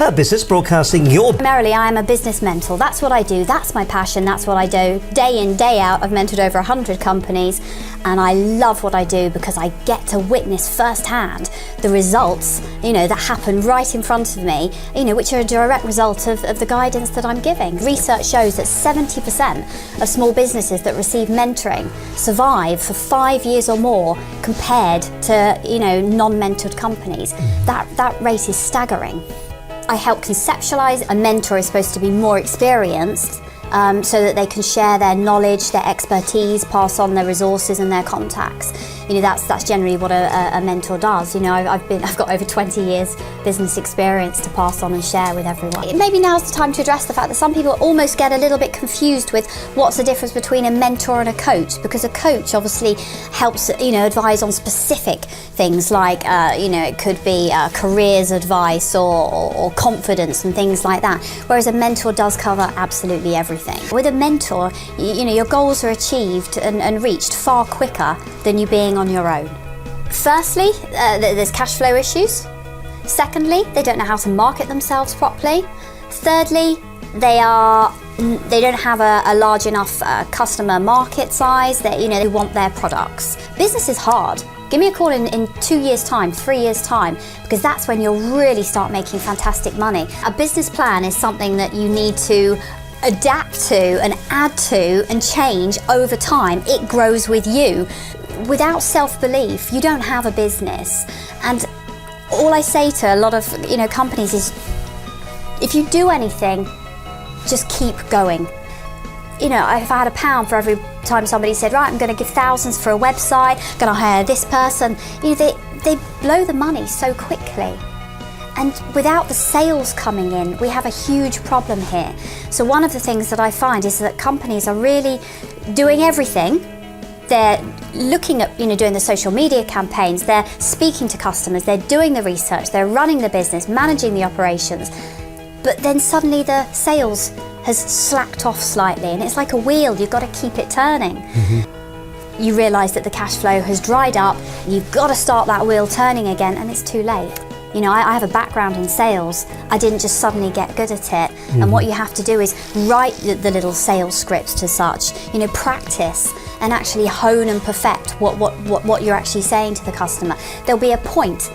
Her Business, broadcasting your... Primarily, I am a business mentor. That's what I do. That's my passion. That's what I do day in, day out. I've mentored over 100 companies, and I love what I do because I get to witness firsthand the results, that happen right in front of me, which are a direct result of the guidance that I'm giving. Research shows that 70% of small businesses that receive mentoring survive for 5 years or more compared to, non-mentored companies. That rate is staggering. I help conceptualize. A mentor is supposed to be more experienced so that they can share their knowledge, their expertise, pass on their resources and their contacts. That's generally what a mentor does. I've got over 20 years business experience to pass on and share with everyone. Maybe now's the time to address the fact that some people almost get a little bit confused with what's the difference between a mentor and a coach, because a coach obviously helps advise on specific things like it could be careers advice or confidence and things like that, whereas a mentor does cover absolutely everything. With a mentor, your goals are achieved and reached far quicker than you being on your own. Firstly, there's cash flow issues. Secondly, they don't know how to market themselves properly. Thirdly, they don't have a large enough customer market size that they want their products. Business is hard. Give me a call in 2 years' time, 3 years' time, because that's when you'll really start making fantastic money. A business plan is something that you need to adapt to and add to and change over time. It grows with you. Without self-belief, you don't have a business. And all I say to a lot of companies is, if you do anything, just keep going. If I had £1 for every time somebody said, right, I'm going to give thousands for a website, going to hire this person, they blow the money so quickly. And without the sales coming in, we have a huge problem here. So one of the things that I find is that companies are really doing everything. They're looking at, doing the social media campaigns, they're speaking to customers, they're doing the research, they're running the business, managing the operations. But then suddenly the sales has slacked off slightly, and it's like a wheel, you've got to keep it turning. You realise that the cash flow has dried up, you've got to start that wheel turning again, and it's too late. I have a background in sales. I didn't just suddenly get good at it. And what you have to do is write the little sales scripts to such, practice and actually hone and perfect what you're actually saying to the customer. There'll be a point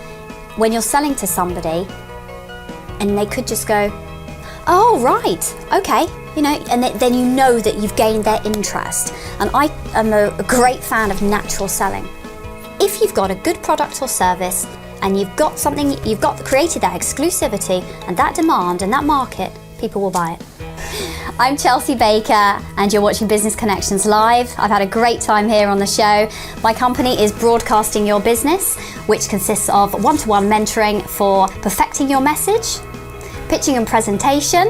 when you're selling to somebody and they could just go, oh, right, okay, and then you know that you've gained their interest. And I am a great fan of natural selling. If you've got a good product or service, and you've created that exclusivity and that demand and that market, people will buy it. I'm Chelsea Baker and you're watching Business Connections Live. I've had a great time here on the show. My company is Broadcasting Your Business, which consists of one-to-one mentoring for perfecting your message, pitching and presentation,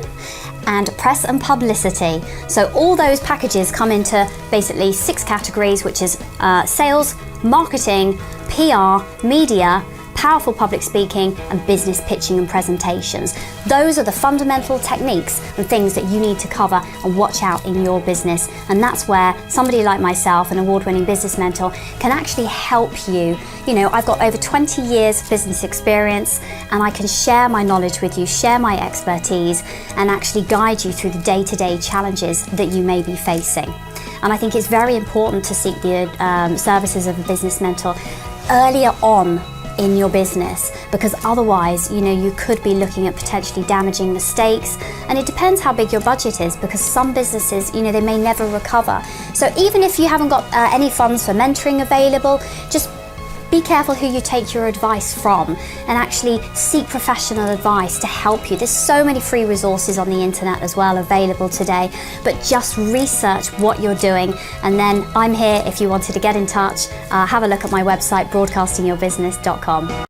and press and publicity. So all those packages come into basically 6 categories, which is sales, marketing, PR, media, powerful public speaking, and business pitching and presentations. Those are the fundamental techniques and things that you need to cover and watch out in your business. And that's where somebody like myself, an award-winning business mentor, can actually help you. I've got over 20 years business experience, and I can share my knowledge with you, share my expertise, and actually guide you through the day-to-day challenges that you may be facing. And I think it's very important to seek the services of a business mentor earlier on in your business, because otherwise you could be looking at potentially damaging the stakes. And it depends how big your budget is, because some businesses they may never recover. So even if you haven't got any funds for mentoring available, just be careful who you take your advice from and actually seek professional advice to help you. There's so many free resources on the internet as well available today, but just research what you're doing. And then I'm here if you wanted to get in touch. Have a look at my website, broadcastingyourbusiness.com.